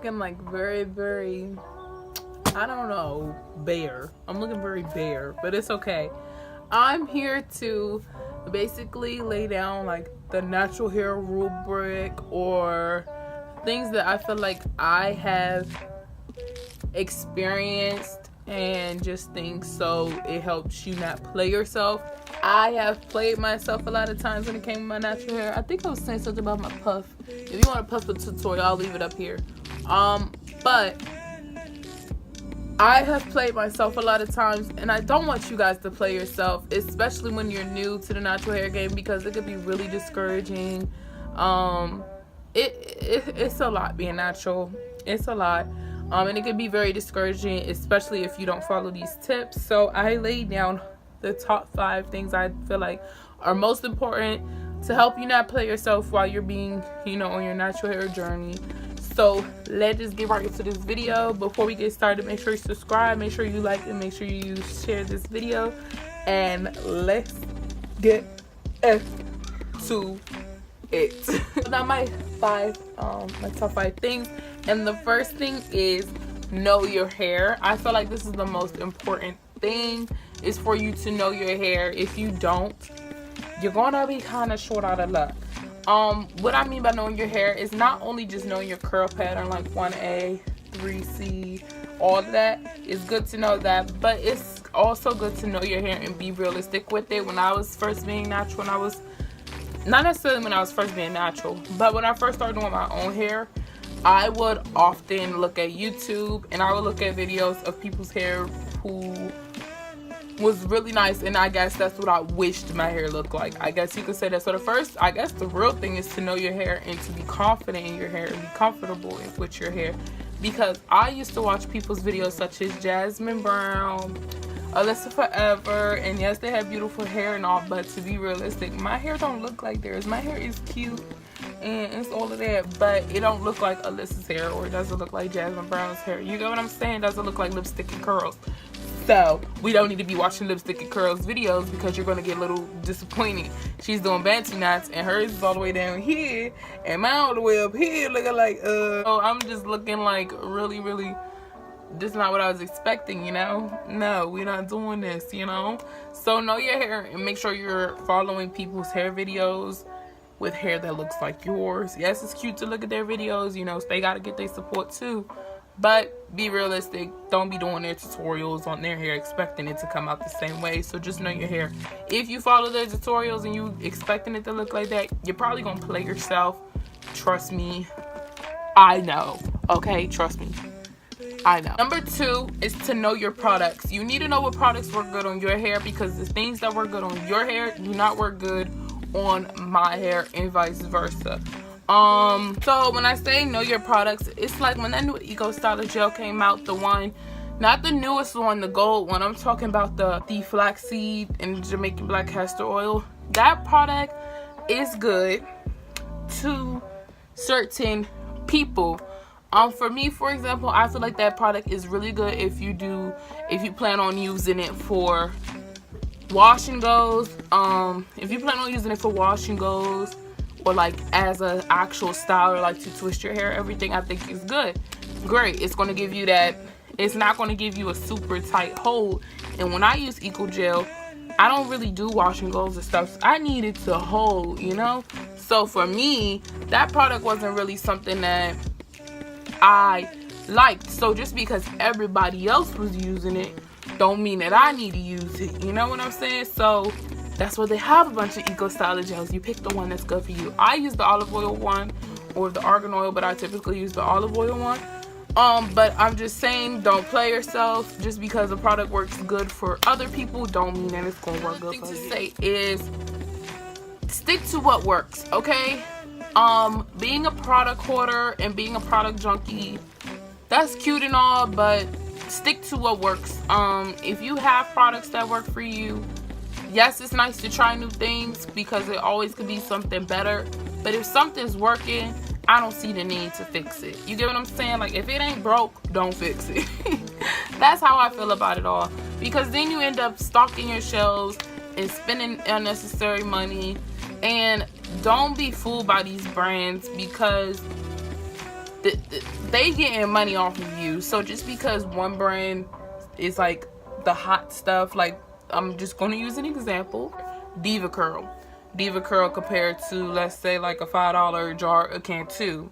looking like very, I don't know, bare. I'm looking very bare, but it's okay. I'm here to basically lay down like the natural hair rubric, or things that I feel like I have experienced, and just things so it helps you not play yourself. I have played myself a lot of times when it came to my natural hair. I think I was saying something about my puff. If you want a puff tutorial, I'll leave it up here. But I have played myself a lot of times, and I don't want you guys to play yourself, especially when you're new to the natural hair game, because it could be really discouraging. It's a lot being natural. It's a lot. And it can be very discouraging, especially if you don't follow these tips. So I laid down the top 5 things I feel like are most important to help you not play yourself while you're being, on your natural hair journey. So let's just get right into this video. Before we get started, make sure you subscribe, make sure you like, and make sure you share this video. And let's get into it. Now my top 5 things, and the first thing is know your hair. I feel like this is the most important thing, is for you to know your hair. If you don't, you're gonna be kind of short out of luck. What I mean by knowing your hair is not only just knowing your curl pattern, like 1A, 3C, all of that is good to know that, but it's also good to know your hair and be realistic with it. When I was first being natural, not necessarily when I was first being natural, but when I first started doing my own hair, I would often look at YouTube, and I would look at videos of people's hair who was really nice, and I guess that's what I wished my hair looked like. I guess you could say that. So the first, I guess the real thing is to know your hair and to be confident in your hair and be comfortable with your hair. Because I used to watch people's videos such as Jasmine Brown, Alyssa Forever, and yes, they have beautiful hair and all, but to be realistic, my hair don't look like theirs. My hair is cute and it's all of that, but it don't look like Alyssa's hair, or it doesn't look like Jasmine Brown's hair. You get what I'm saying? It doesn't look like lipstick and curls. So we don't need to be watching lipstick and curls videos, because you're going to get a little disappointed. She's doing bantu knots, and hers is all the way down here, and mine all the way up here looking like, so I'm just looking like really, this is not what I was expecting, No, we're not doing this, So know your hair, and make sure you're following people's hair videos with hair that looks like yours. Yes, it's cute to look at their videos, they got to get their support too. But be realistic. Don't be doing their tutorials on their hair expecting it to come out the same way. So just know your hair. If you follow their tutorials and you expecting it to look like that, you're probably going to play yourself. Trust me. I know. Okay? Trust me. I know. Number 2 is to know your products. You need to know what products work good on your hair, because the things that work good on your hair do not work good on my hair, and vice versa. So when I say know your products, it's like when that new Eco Styler gel came out, the one, not the newest one, the gold one. I'm talking about the flaxseed and Jamaican black castor oil. That product is good to certain people. For me, for example, I feel like that product is really good if you plan on using it for wash and goes. If you plan on using it for wash and goes, or like as an actual styler, like to twist your hair, everything, I think is good. Great. It's going to give you that. It's not going to give you a super tight hold. And when I use Eco Gel, I don't really do wash and goes and stuff. So I need it to hold, So for me, that product wasn't really something that I liked. So just because everybody else was using it, don't mean that I need to use it. You know what I'm saying? So that's why they have a bunch of Eco Styler gels. You pick the one that's good for you. I use the olive oil one or the argan oil, but I typically use the olive oil one. But I'm just saying, don't play yourself. Just because a product works good for other people, don't mean that it's gonna work good for you. The thing to say is, stick to what works, okay? Being a product hoarder and being a product junkie, that's cute and all, but stick to what works. If you have products that work for you, yes, it's nice to try new things, because it always could be something better. But if something's working, I don't see the need to fix it. You get what I'm saying? Like, if it ain't broke, don't fix it. That's how I feel about it all. Because then you end up stocking your shelves and spending unnecessary money. And don't be fooled by these brands, because they getting money off of you. So just because one brand is like the hot stuff, like I'm just going to use an example, DevaCurl compared to, let's say, like a $5 jar of Cantu.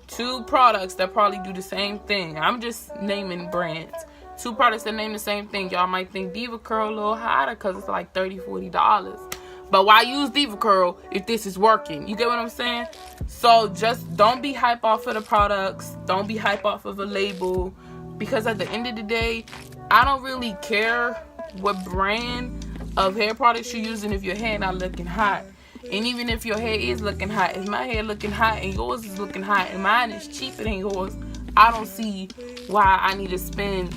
Two products that probably do the same thing. I'm just naming brands. Two products that name the same thing. Y'all might think DevaCurl a little hotter because it's like $30, $40. But why use DevaCurl if this is working? You get what I'm saying? So just don't be hype off of the products. Don't be hype off of a label. Because at the end of the day, I don't really care what brand of hair products you're using if your hair not looking hot. And even if your hair is looking hot, if my hair looking hot and yours is looking hot and mine is cheaper than yours, I don't see why I need to spend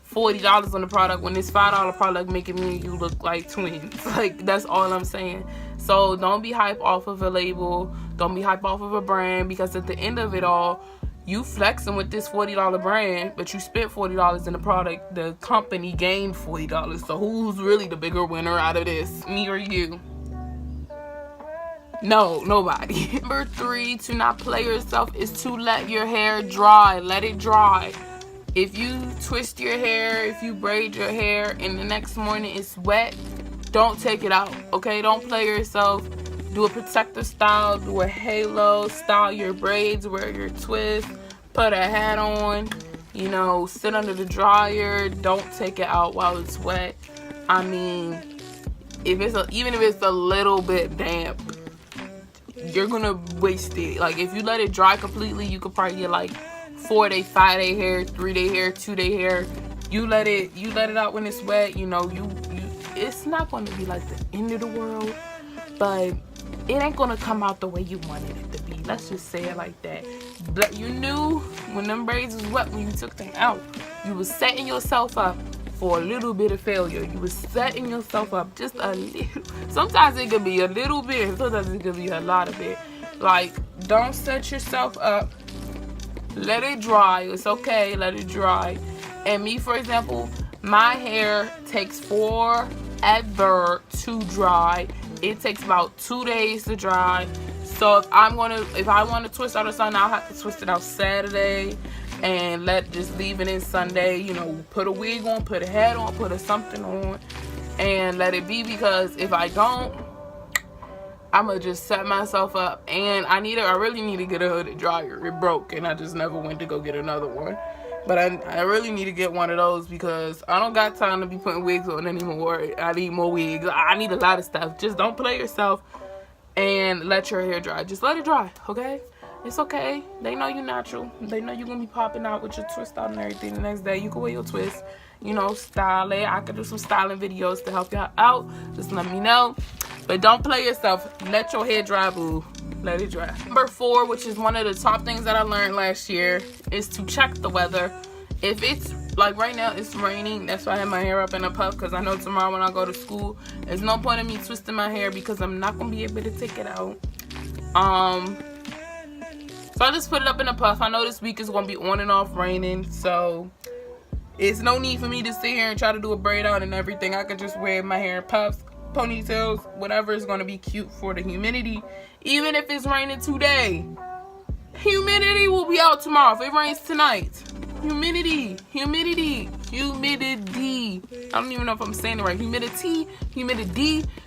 $40 on the product when this $5 product making me and you look like twins. Like, that's all I'm saying. So don't be hype off of a label. Don't be hype off of a brand, because at the end of it all, you flexing with this $40 brand, but you spent $40 in the product. The company gained $40. So who's really the bigger winner out of this? Me or you? No, nobody. Number 3, to not play yourself, is to let your hair dry. Let it dry. If you twist your hair, if you braid your hair, and the next morning it's wet, don't take it out, okay? Don't play yourself. Do a protective style, do a halo, style your braids, wear your twist, put a hat on, you know, sit under the dryer. Don't take it out while it's wet. I mean, even if it's a little bit damp, you're gonna waste it. Like, if you let it dry completely, you could probably get like 4-day, 5-day hair, 3-day hair, 2-day hair. You let it out when it's wet, you know, it's not going to be like the end of the world, but it ain't going to come out the way you wanted it to be. Let's just say it like that. But you knew when them braids was wet, when you took them out, you was setting yourself up for a little bit of failure. You was setting yourself up just a little. Sometimes it could be a little bit, and sometimes it could be a lot of it. Like, don't set yourself up. Let it dry. It's okay. Let it dry. And me, for example, my hair takes forever to dry. It takes about 2 days to dry. So if I want to twist out or something, I'll have to twist it out Saturday and just leave it in Sunday. You know, put a wig on, put a hat on, put a something on, and let it be. Because if I don't, I'm gonna just set myself up, and I really need to get a hooded dryer. It broke, and I just never went to go get another one. But I really need to get one of those, because I don't got time to be putting wigs on anymore. I need more wigs. I need a lot of stuff. Just don't play yourself and let your hair dry. Just let it dry, okay? It's okay. They know you're natural. They know you're gonna be popping out with your twist out and everything the next day. You can wear your twist, you know, style it. I could do some styling videos to help y'all out. Just let me know. But don't play yourself. Let your hair dry, boo. Let it dry. Number 4, which is one of the top things that I learned last year, is to check the weather. If it's like right now, it's raining. That's why I have my hair up in a puff, because I know tomorrow when I go to school, there's no point in me twisting my hair because I'm not gonna be able to take it out. So I just put it up in a puff. I know this week is gonna be on and off raining, so it's no need for me to sit here and try to do a braid out and everything. I could just wear my hair in puffs, ponytails, whatever is going to be cute for the humidity. Even if it's raining today, humidity will be out tomorrow. If it rains tonight, humidity. I don't even know if I'm saying it right. Humidity.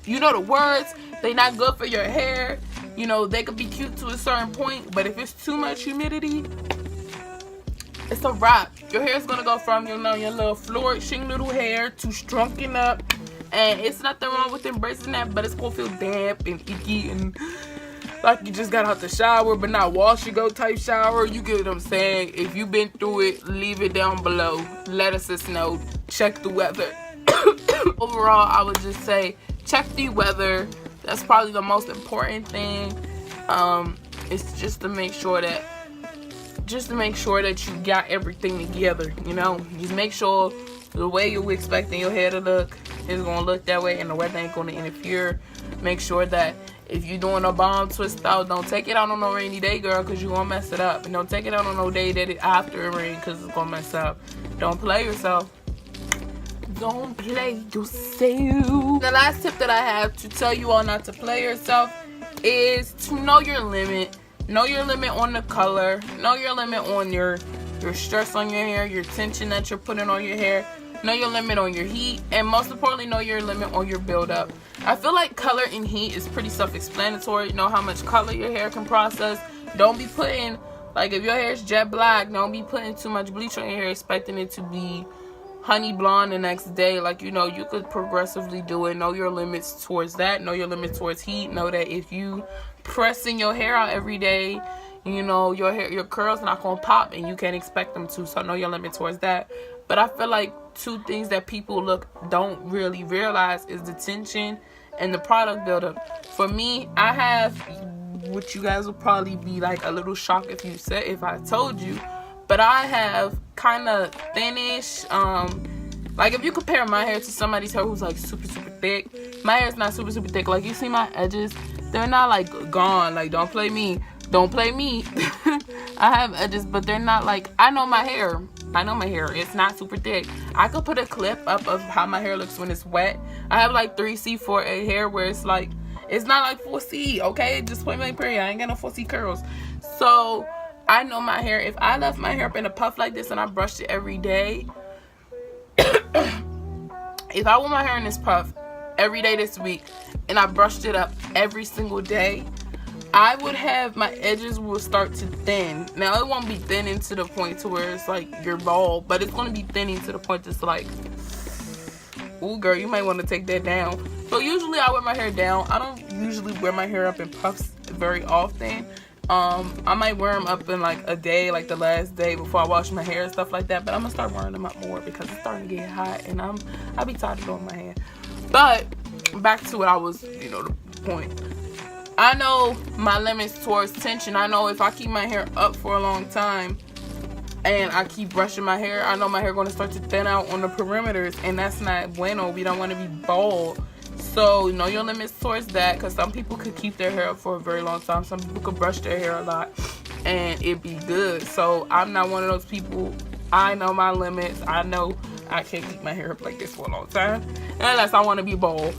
You know the words. They not good for your hair. You know, they could be cute to a certain point, but if it's too much humidity, it's a wrap. Your hair is going to go from, you know, your little flourishing little hair to shrunken up. And it's nothing wrong with embracing that, but it's gonna feel damp and icky and like you just got out the shower but not wash and go type shower. You get what I'm saying? If you've been through it, leave it down below. Let us know. Check the weather. Overall, I would just say check the weather. That's probably the most important thing. It's just to make sure that you got everything together. You know, just make sure the way you're expecting your hair to look is gonna look that way, and the weather ain't gonna interfere. Make sure that if you're doing a bomb twist out, don't take it out on no rainy day, girl, because you're gonna mess it up. And don't take it out on no day that after it rains, because it's gonna mess up. Don't play yourself. Don't play yourself. The last tip that I have to tell you all not to play yourself is to know your limit. Know your limit on the color. Know your limit on your stress on your hair, your tension that you're putting on your hair. Know your limit on your heat, and most importantly, know your limit on your buildup. I feel like color and heat is pretty self-explanatory. Know how much color your hair can process. Don't be putting, like, if your hair is jet black, don't be putting too much bleach on your hair expecting it to be honey blonde the next day. Like, you know, you could progressively do it. Know your limits towards that. Know your limits towards heat. Know that if you pressing your hair out every day, you know, your curls not gonna pop, and you can't expect them to. So know your limit towards that. But I feel like two things that people don't really realize is the tension and the product buildup. For me, I have, which you guys will probably be like a little shocked if I told you, but I have kind of thinnish, like if you compare my hair to somebody's hair who's like super thick, my hair is not super thick. Like, you see my edges, they're not like gone. Like, don't play me. I have edges, but they're not like, I know my hair, it's not super thick. I could put a clip up of how my hair looks when it's wet. I have like 3C, 4A hair where it's like, it's not like 4C, okay? Just point blank period. I ain't got no 4C curls. So I know my hair. If I left my hair up in a puff like this and I brushed it every day, if I wore my hair in this puff every day this week and I brushed it up every single day, I would have, my edges will start to thin. Now, it won't be thinning to the point to where it's like you're bald, but it's going to be thinning to the point that's like, ooh, girl, you might want to take that down. So usually I wear my hair down. I don't usually wear my hair up in puffs very often. I might wear them up in like a day, like the last day before I wash my hair and stuff like that. But I'm going to start wearing them up more because it's starting to get hot, and I'll be tired of doing my hair. But back to what I was, you know, the point. I know my limits towards tension. I know if I keep my hair up for a long time and I keep brushing my hair, I know my hair going to start to thin out on the perimeters, and that's not bueno. We don't want to be bald. So know your limits towards that, because some people could keep their hair up for a very long time. Some people could brush their hair a lot and it'd be good. So I'm not one of those people. I know my limits. I know I can't keep my hair up like this for a long time unless I want to be bald.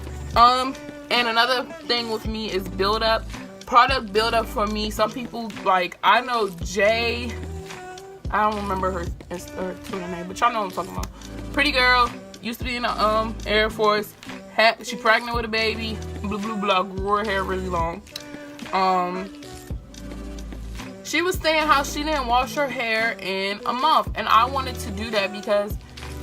And another thing with me is build-up. Product build-up for me. Some people, like, I know Jay, I don't remember her Twitter name, but y'all know what I'm talking about. Pretty girl, used to be in the Air Force. She pregnant with a baby. Blah, grew her hair really long. She was saying how she didn't wash her hair in a month. And I wanted to do that because,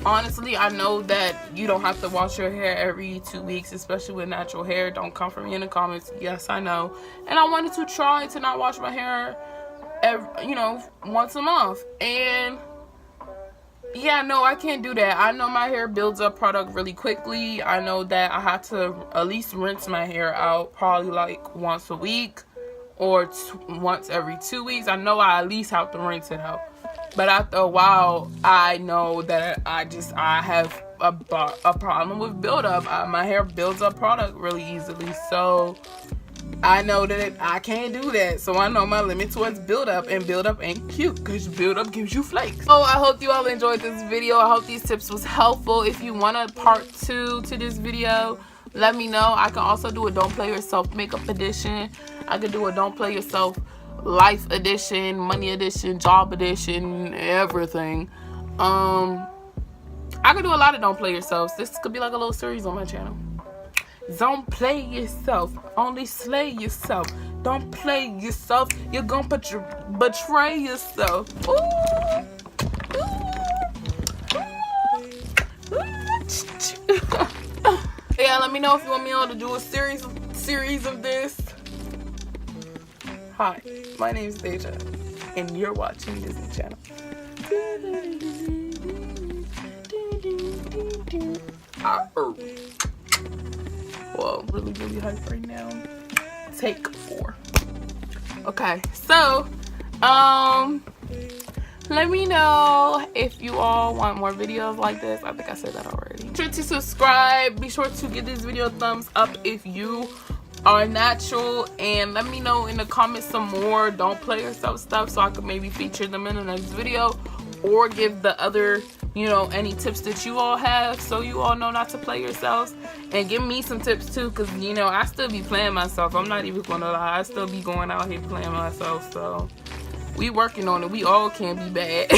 honestly, I know that you don't have to wash your hair every 2 weeks, especially with natural hair. Don't come for me in the comments. Yes, I know. And I wanted to try to not wash my hair once a month. And yeah, no, I can't do that. I know my hair builds up product really quickly. I know that I have to at least rinse my hair out probably like once a week or once every 2 weeks. I know I at least have to rinse it out. But after a while, I know that I have a problem with buildup. My hair builds up product really easily. So I know that I can't do that. So I know my limit towards buildup, and buildup ain't cute because buildup gives you flakes. So I hope you all enjoyed this video. I hope these tips was helpful. If you want a part 2 to this video, let me know. I can also do a Don't Play Yourself makeup edition. I could do a Don't Play Yourself life edition, money edition, job edition, everything. I could do a lot of Don't Play Yourselves. This could be like a little series on my channel. Don't play yourself, only slay yourself. Don't play yourself, you're gonna betray yourself. Ooh. Yeah, let me know if you want me on to do a series of this. Hi, my name is Deja, and you're watching Disney Channel. Whoa, really hype right now. Take 4. Okay, so let me know if you all want more videos like this. I think I said that already. Be sure to subscribe. Be sure to give this video a thumbs up if you are natural, and let me know in the comments some more Don't Play Yourself stuff so I could maybe feature them in the next video, or give the other you know, any tips that you all have, so you all know not to play yourselves. And give me some tips too, because, you know, I still be playing myself. I'm not even gonna lie, I still be going out here playing myself. So we working on it. We all can be bad.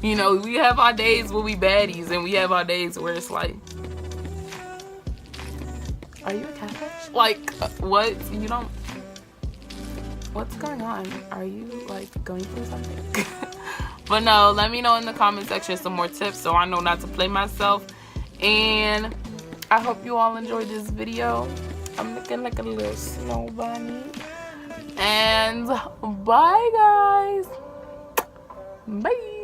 You know, we have our days where we baddies, and we have our days where it's like, are you a catfish? Like, what? You don't, what's going on? Are you like going through something? But no, let me know in the comment section some more tips so I know not to play myself. And I hope you all enjoyed this video. I'm looking like a little snow bunny. And bye, guys. Bye.